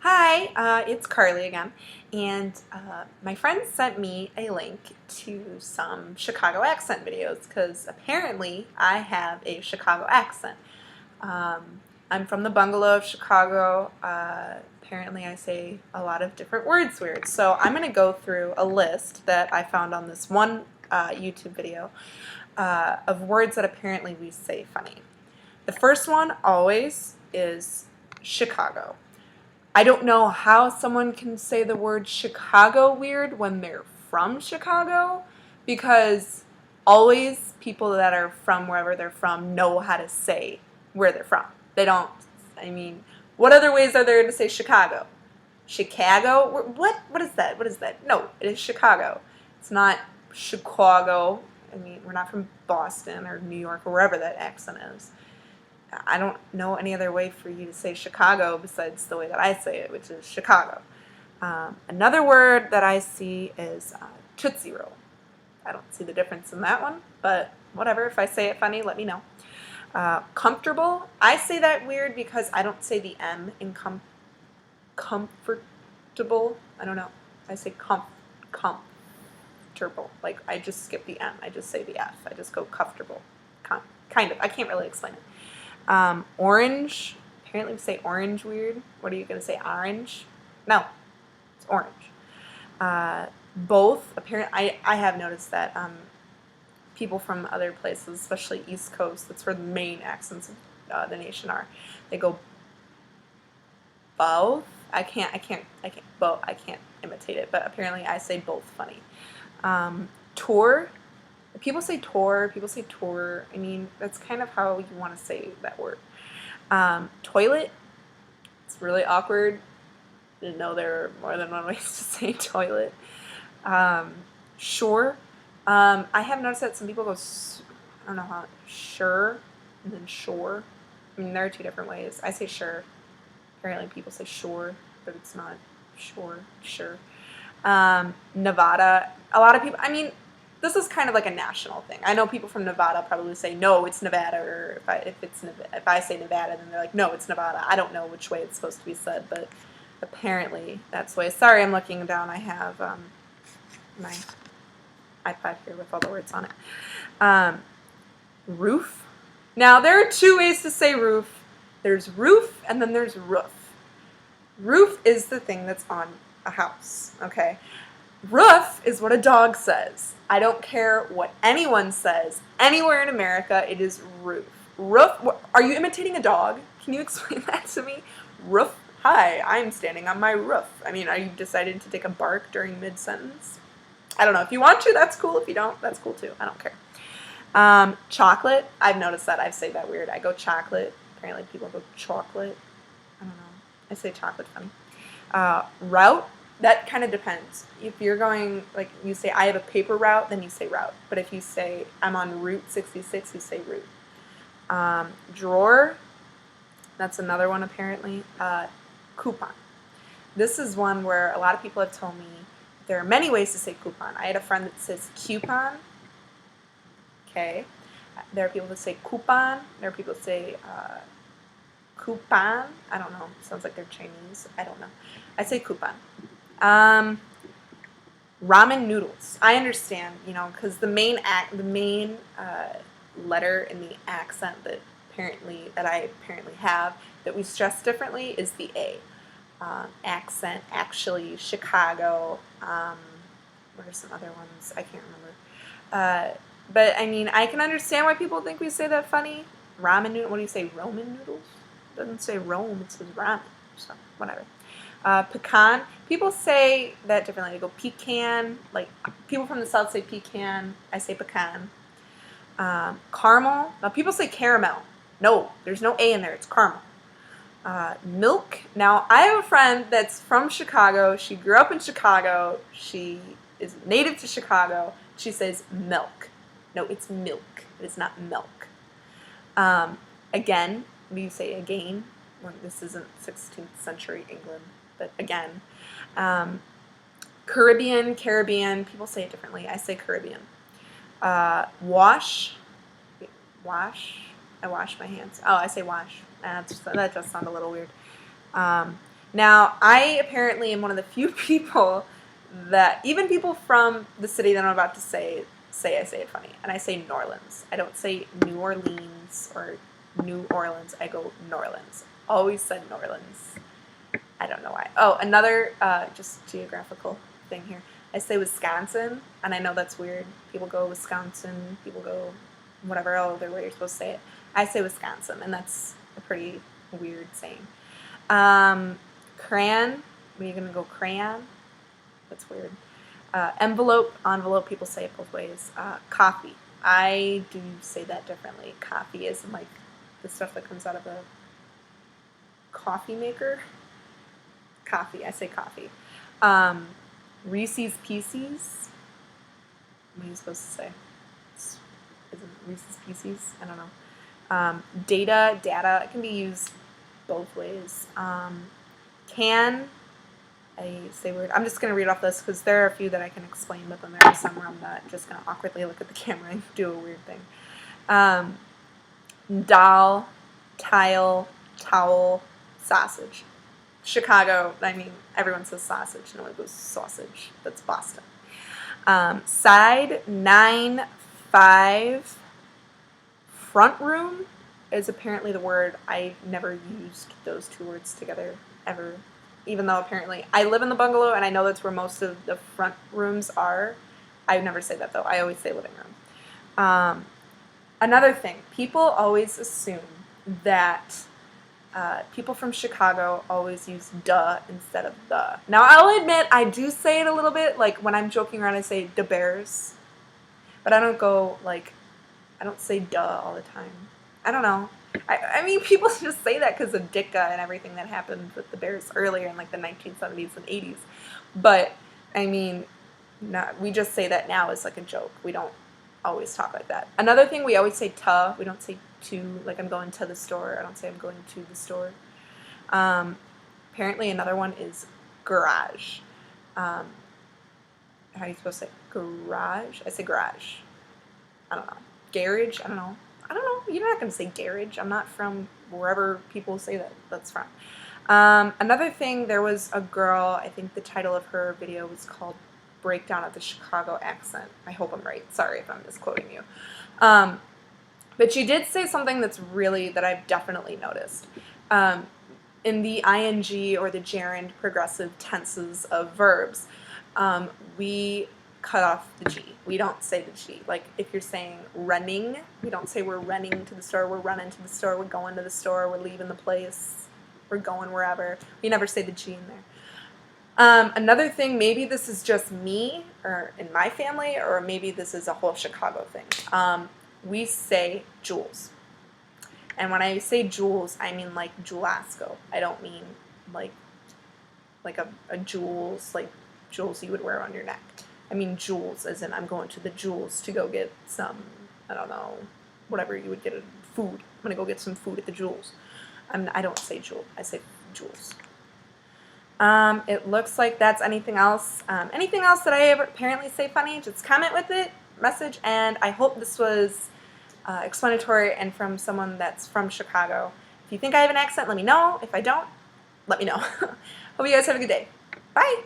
Hi, it's Carly again, and my friend sent me a link to some Chicago accent videos because apparently I have a Chicago accent. I'm from the bungalow of Chicago. Apparently, I say a lot of different words weird. So I'm going to go through a list that I found on this one YouTube video of words that apparently we say funny. The first one always is Chicago. I don't know how someone can say the word Chicago weird when they're from Chicago, because always people that are from wherever they're from know how to say where they're from. They don't, I mean, what other ways are there to say Chicago? Chicago? What is that? What is that? No, it is Chicago. It's not Chicago. I mean, we're not from Boston or New York or wherever that accent is. I don't know any other way for you to say Chicago besides the way that I say it, which is Chicago. Another word that I see is Tootsie Roll. I don't see the difference in that one, but whatever. If I say it funny, let me know. Comfortable. I say that weird because I don't say the M in comfortable. I don't know. I say comfortable. Like, I just skip the M. I just say the F. I just go comfortable. Kind of. I can't really explain it. Orange. Apparently we say orange weird. What are you going to say? Orange? No. It's orange. Both. Apparently, I have noticed that people from other places, especially East Coast, that's where the main accents of the nation are. They go both. I can't imitate it, but apparently I say both funny. Tour. People say tour. People say tour. I mean, that's kind of how you want to say that word. Toilet. It's really awkward. Didn't know there were more than one way to say toilet. Sure. I have noticed that some people go, I don't know how, sure, and then shore. I mean, there are two different ways. I say sure. Apparently people say sure, but it's not sure. Nevada. A lot of people, I mean, this is kind of like a national thing. I know people from Nevada probably say, no, it's Nevada, or if I say Nevada, then they're like, no, it's Nevada. I don't know which way it's supposed to be said, but apparently that's the way. Sorry, I'm looking down. I have my iPad here with all the words on it. Roof. Now, there are two ways to say roof. There's roof, and then there's roof. Roof is the thing that's on a house, okay? Roof is what a dog says. I don't care what anyone says. Anywhere in America, it is roof. Roof, are you imitating a dog? Can you explain that to me? Roof, hi, I'm standing on my roof. I mean, are you deciding to take a bark during mid-sentence? I don't know. If you want to, that's cool. If you don't, that's cool too. I don't care. Chocolate, I've noticed that. I say that weird. I go chocolate. Apparently people go chocolate. I don't know. I say chocolate funny. Route. That kind of depends. If you're going, like, you say, I have a paper route, then you say route. But if you say, I'm on Route 66, you say route. Drawer, that's another one apparently. Coupon. This is one where a lot of people have told me there are many ways to say coupon. I had a friend that says coupon. Okay. There are people that say coupon. There are people that say coupon. I don't know. Sounds like they're Chinese. I don't know. I say coupon. Ramen noodles. I understand, because the main letter in the accent that I apparently have that we stress differently is the A. Accent, actually, Chicago. What are some other ones? I can't remember. But I mean, I can understand why people think we say that funny. Ramen noodle. What do you say? Roman noodles? It doesn't say Rome. It says ramen. So whatever. Pecan. People say that differently. They go pecan. Like, people from the south say pecan. I say pecan. Caramel. Now, people say caramel. No, there's no A in there. It's caramel. Milk. Now, I have a friend that's from Chicago. She grew up in Chicago. She is native to Chicago. She says milk. No, it's milk. It is not milk. Again, we say again. When this isn't 16th century England. But again, Caribbean, people say it differently. I say Caribbean. Wash. I wash my hands. Oh, I say wash. That does sound a little weird. Now, I apparently am one of the few people that, even people from the city that I'm about to say I say it funny. And I say Norlands. I don't say New Orleans or New Orleans. I go Norlands. Always said Norlands. I don't know why. Oh, another just geographical thing here. I say Wisconsin, and I know that's weird. People go Wisconsin, people go whatever other way you're supposed to say it. I say Wisconsin, and that's a pretty weird saying. Crayon, when you're going to go crayon, that's weird. Envelope, people say it both ways. Coffee, I do say that differently. Coffee isn't like the stuff that comes out of a coffee maker. Coffee, I say coffee. Reese's Pieces, what are you supposed to say? Is it Reese's Pieces? I don't know. Data, it can be used both ways. Can, I say weird. I'm just going to read off this because there are a few that I can explain, but then there are some where I'm not just going to awkwardly look at the camera and do a weird thing. Doll, tile, towel, sausage. Chicago, I mean, everyone says sausage. No one goes sausage. That's Boston. Side, 9, 5. Front room is apparently the word. I never used those two words together ever. Even though apparently I live in the bungalow and I know that's where most of the front rooms are. I never say that though. I always say living room. Another thing, people always assume that people from Chicago always use duh instead of the. Now, I'll admit, I do say it a little bit. Like, when I'm joking around, I say the Bears. But I don't go, like, I don't say duh all the time. I don't know. I mean, people just say that because of Ditka and everything that happened with the Bears earlier in, like, the 1970s and 80s. But, I mean, we just say that now as, like, a joke. We don't always talk like that. Another thing, we always say to. We don't say to, like I'm going to the store. I don't say I'm going to the store. Apparently another one is garage. How are you supposed to say garage? I say garage. I don't know. Garage? I don't know. You're not going to say garage. I'm not from wherever people say that's from. Another thing, there was a girl, I think the title of her video was called Breakdown of the Chicago Accent. I hope I'm right. Sorry if I'm misquoting you. But she did say something that I've definitely noticed. In the ing or the gerund progressive tenses of verbs, we cut off the G. We don't say the G. Like, if you're saying running, we don't say we're running to the store, we're running to the store, we're going to the store, we're leaving the place, we're going wherever. We never say the G in there. Another thing, maybe this is just me, or in my family, or maybe this is a whole Chicago thing. We say jewels. And when I say jewels, I mean like Jewel-Osco. I don't mean like a jewels, like jewels you would wear on your neck. I mean jewels, as in I'm going to the Jewels to go get some, I don't know, whatever you would get, food. I'm going to go get some food at the Jewels. I don't say jewel, I say jewels. It looks like that's anything else. Anything else that I apparently say funny, just comment with it, message, and I hope this was explanatory and from someone that's from Chicago. If you think I have an accent, let me know. If I don't, let me know. Hope you guys have a good day. Bye!